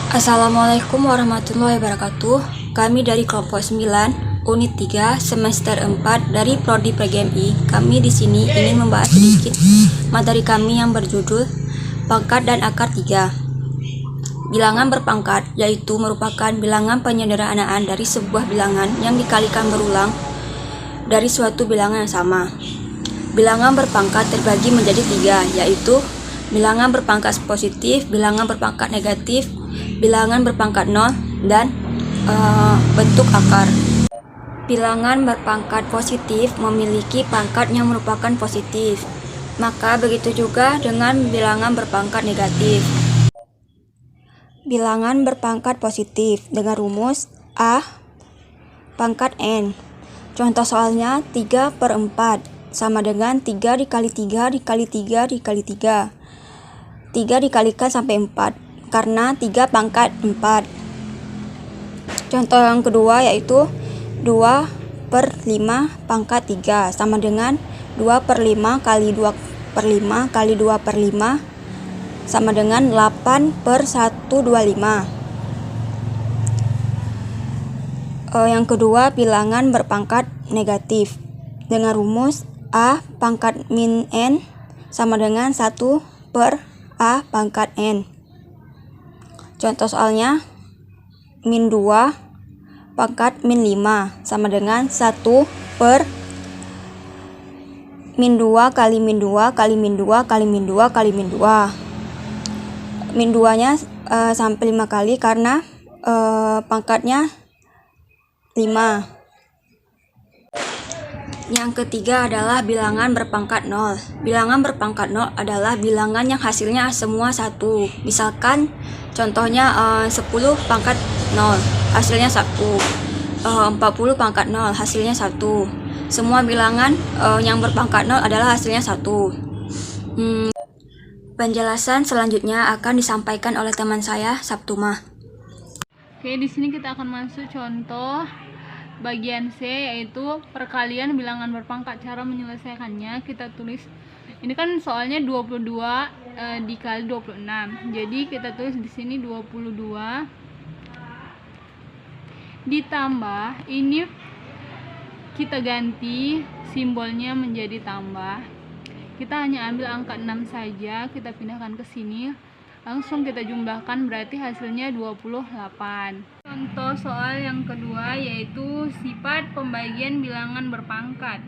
Assalamualaikum warahmatullahi wabarakatuh. Kami dari kelompok 9, unit 3, semester 4 dari Prodi PGMI. Kami di sini ingin membahas sedikit materi kami yang berjudul pangkat dan akar 3. Bilangan berpangkat yaitu merupakan bilangan penyederhanaan dari sebuah bilangan yang dikalikan berulang dari suatu bilangan yang sama. Bilangan berpangkat terbagi menjadi 3, yaitu bilangan berpangkat positif, bilangan berpangkat negatif, bilangan berpangkat 0, dan bentuk akar. Bilangan berpangkat positif memiliki pangkat yang merupakan positif, maka begitu juga dengan bilangan berpangkat negatif. Bilangan berpangkat positif dengan rumus A pangkat N. Contoh soalnya 3/4 sama dengan 3 dikali 3 dikali 3 dikali 3. 3 dikalikan sampai 4 karena 3 pangkat 4. Contoh yang kedua yaitu 2/5 pangkat 3 sama dengan 2/5 kali 2/5 kali 2/5 sama dengan 8/125. Yang kedua bilangan berpangkat negatif dengan rumus A pangkat min N sama dengan 1/A pangkat N. Contoh soalnya min 2 pangkat min 5 sama dengan 1 per min 2 kali min 2 kali min 2 kali min 2 kali min 2. Min 2 nya sampai 5 kali karena pangkatnya 5. Yang ketiga adalah bilangan berpangkat 0. Bilangan berpangkat 0 adalah bilangan yang hasilnya semua 1. Misalkan contohnya 10 pangkat 0 hasilnya 1. 40 pangkat 0 hasilnya 1. Semua bilangan yang berpangkat 0 adalah hasilnya 1. Penjelasan selanjutnya akan disampaikan oleh teman saya, Sabtumah. Oke, di sini kita akan masuk contoh bagian C, yaitu perkalian bilangan berpangkat. Cara menyelesaikannya kita tulis, ini kan soalnya 22 dikali 26. Jadi kita tulis di sini 22 ditambah, ini kita ganti simbolnya menjadi tambah. Kita hanya ambil angka 6 saja, kita pindahkan ke sini, langsung kita jumlahkan, berarti hasilnya 28. Contoh soal yang kedua yaitu sifat pembagian bilangan berpangkat.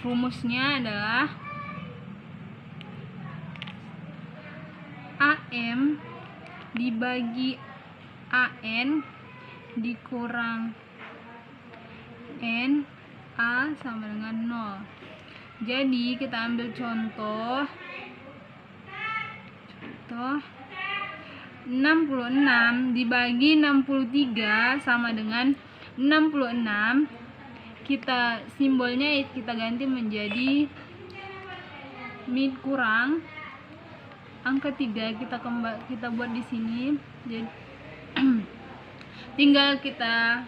Rumusnya adalah AM dibagi AN dikurang N, A sama dengan 0. Jadi kita ambil contoh 66 dibagi 63 sama dengan 66. Kita simbolnya kita ganti menjadi min kurang angka 3, kita buat di sini. Jadi tinggal kita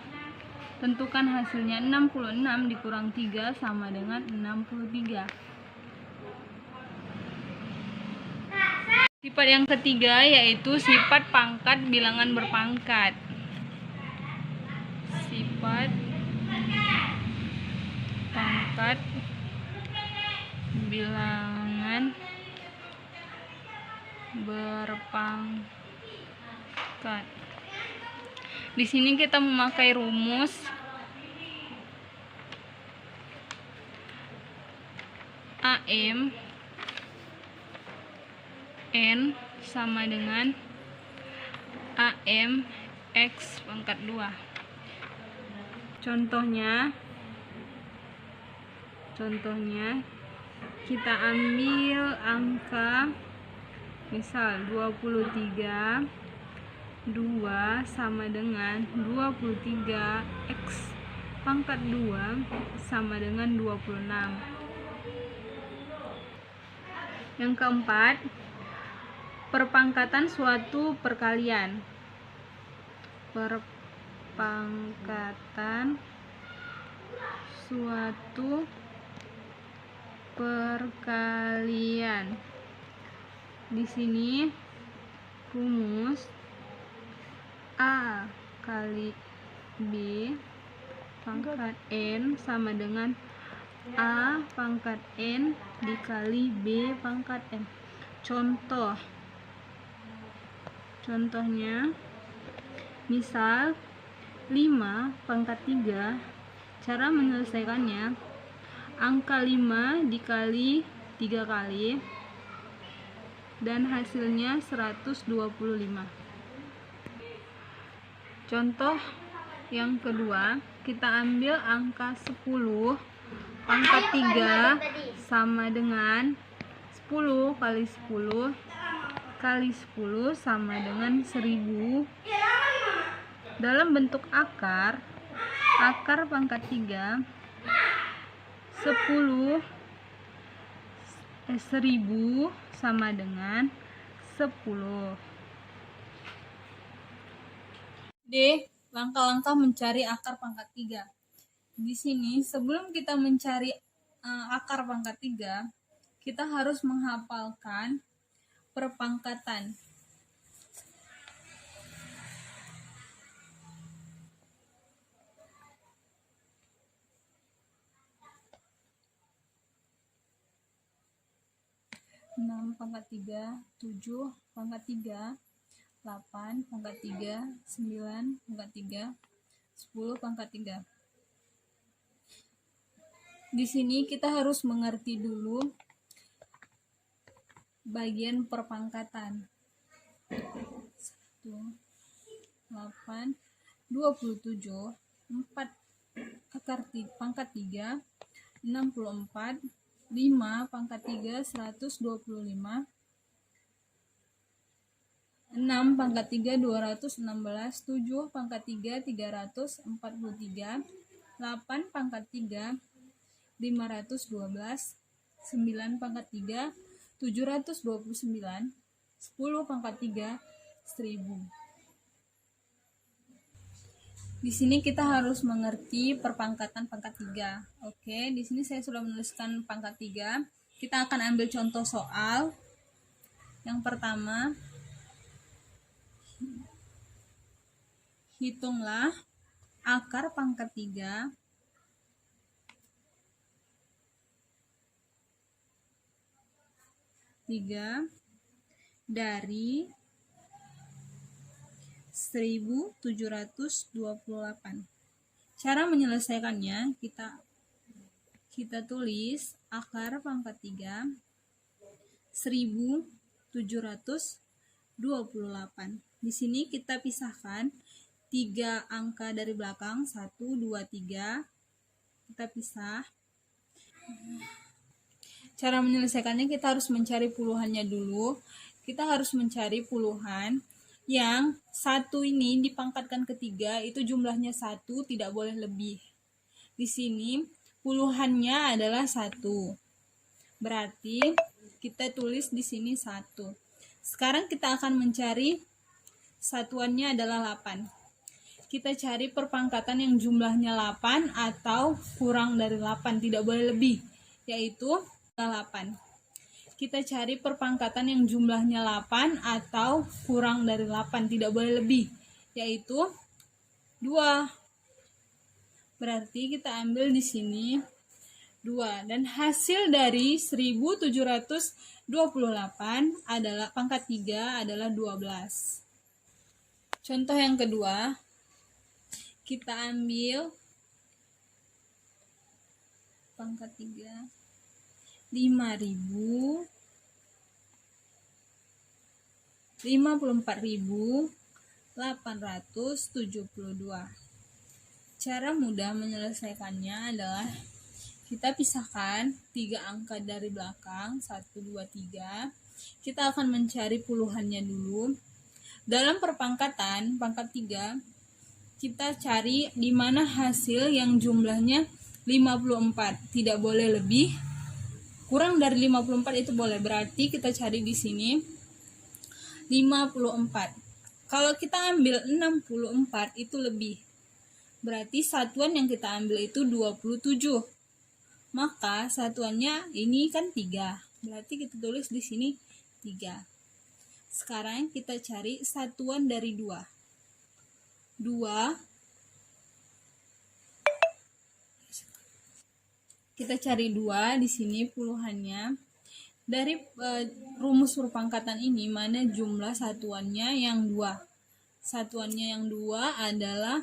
tentukan hasilnya, 66 dikurang 3 sama dengan 63. Sifat yang ketiga yaitu sifat pangkat bilangan berpangkat. Sifat pangkat bilangan berpangkat. Di sini kita memakai rumus AM N sama dengan AM X pangkat 2. Contohnya kita ambil angka misal 23 2 sama dengan 23 X pangkat 2 sama dengan 26. Yang keempat, perpangkatan suatu perkalian. Perpangkatan suatu perkalian. Di sini rumus A kali B pangkat N sama dengan A pangkat N dikali B pangkat N. Contohnya misal 5 pangkat 3, cara menyelesaikannya angka 5 dikali 3 kali dan hasilnya 125. Contoh yang kedua, kita ambil angka 10 pangkat 3 sama dengan 10 kali 10 kali 10 sama dengan 1000 dalam bentuk akar pangkat 3 1000 sama dengan 10. D. Langkah-langkah mencari akar pangkat 3. Di sini sebelum kita mencari akar pangkat 3, kita harus menghafalkan perpangkatan. Enam pangkat 3, 7 pangkat 3, 8 pangkat 3, 9 pangkat 3, 10 pangkat 3. Di sini kita harus mengerti dulu bagian perpangkatan. 1, 8, 27, 4 akar pangkat 3, 64, 5 pangkat 3, 125, 6 pangkat 3, 216, 7 pangkat 3, 343, 8 pangkat 3, 512, 9 pangkat 3, 729, 10 pangkat 3, 1000. Di sini kita harus mengerti perpangkatan pangkat 3. Oke, di sini saya sudah menuliskan pangkat 3. Kita akan ambil contoh soal. Yang pertama, hitunglah akar pangkat 3 dari 1728. Cara menyelesaikannya, kita tulis akar pangkat 3 1728. Di sini kita pisahkan 3 angka dari belakang, 1, 2, 3. Kita pisah. Cara menyelesaikannya, kita harus mencari puluhannya dulu. Kita harus mencari puluhan yang 1 ini dipangkatkan ke 3, itu jumlahnya 1, tidak boleh lebih. Di sini puluhannya adalah 1. Berarti kita tulis di sini 1. Sekarang kita akan mencari satuannya adalah 8. Kita cari perpangkatan yang jumlahnya 8 atau kurang dari 8, tidak boleh lebih, yaitu 8. Kita cari perpangkatan yang jumlahnya 8 atau kurang dari 8, tidak boleh lebih, yaitu 2. Berarti kita ambil di sini 2, dan hasil dari 1728 adalah pangkat 3 adalah 12. Contoh yang kedua, kita ambil pangkat 3 54.872. Cara mudah menyelesaikannya adalah kita pisahkan 3 angka dari belakang, 1, 2, 3. Kita akan mencari puluhannya dulu. Dalam perpangkatan pangkat 3, kita cari di mana hasil yang jumlahnya 54, tidak boleh lebih. Kurang dari 54 itu boleh, berarti kita cari di sini 54. Kalau kita ambil 64 itu lebih. Berarti satuan yang kita ambil itu 27. Maka satuannya ini kan 3. Berarti kita tulis di sini 3. Sekarang kita cari satuan dari 2. 2. Kita cari 2 di sini puluhannya. Dari rumus huruf pangkatan ini, mana jumlah satuannya yang 2? Satuannya yang 2 adalah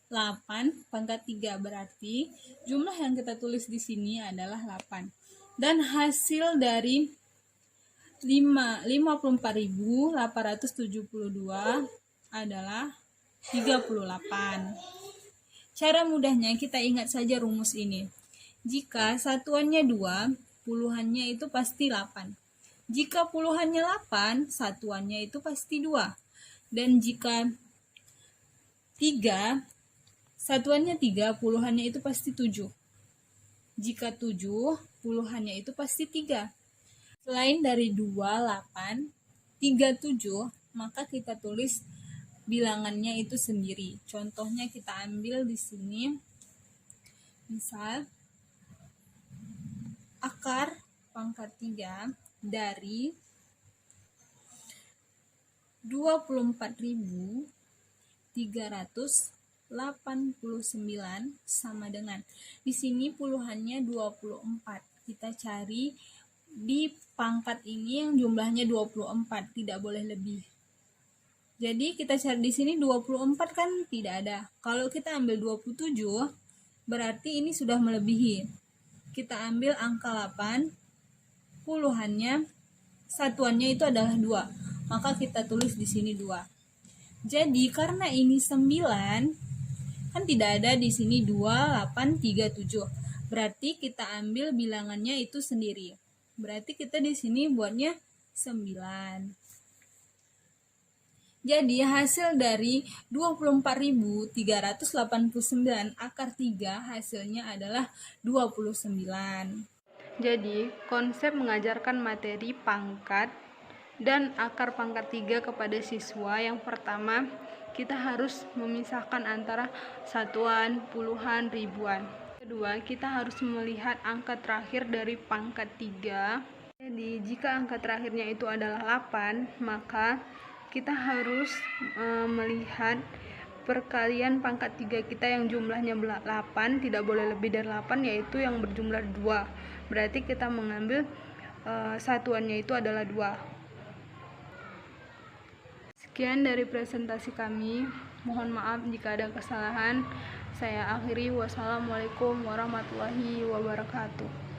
8 pangkat 3, berarti jumlah yang kita tulis di sini adalah 8. Dan hasil dari 54.872 adalah 38. Cara mudahnya kita ingat saja rumus ini. Jika satuannya 2, puluhannya itu pasti 8. Jika puluhannya 8, satuannya itu pasti 2. Dan jika 3, satuannya 3, puluhannya itu pasti 7. Jika 7, puluhannya itu pasti 3. Selain dari 2, 8, 3, 7, maka kita tulis bilangannya itu sendiri. Contohnya kita ambil di sini. Misal, akar pangkat 3 dari 24.389 sama dengan, di sini puluhannya 24. Kita cari di pangkat ini yang jumlahnya 24, tidak boleh lebih. Jadi kita cari di sini 24 kan tidak ada. Kalau kita ambil 27, berarti ini sudah melebihi. Kita ambil angka 8, puluhannya, satuannya itu adalah 2. Maka kita tulis di sini 2. Jadi karena ini 9, kan tidak ada di sini 2, 8, 3, 7. Berarti kita ambil bilangannya itu sendiri. Berarti kita di sini buatnya 9. Jadi hasil dari 24.389 akar 3 hasilnya adalah 29. Jadi konsep mengajarkan materi pangkat dan akar pangkat 3 kepada siswa, yang pertama kita harus memisahkan antara satuan, puluhan, ribuan. Kedua, kita harus melihat angka terakhir dari pangkat 3. Jadi jika angka terakhirnya itu adalah 8, maka kita harus melihat perkalian pangkat 3 kita yang jumlahnya 8, tidak boleh lebih dari 8, yaitu yang berjumlah 2. Berarti kita mengambil satuannya itu adalah 2. Sekian dari presentasi kami. Mohon maaf jika ada kesalahan. Saya akhiri. Wassalamualaikum warahmatullahi wabarakatuh.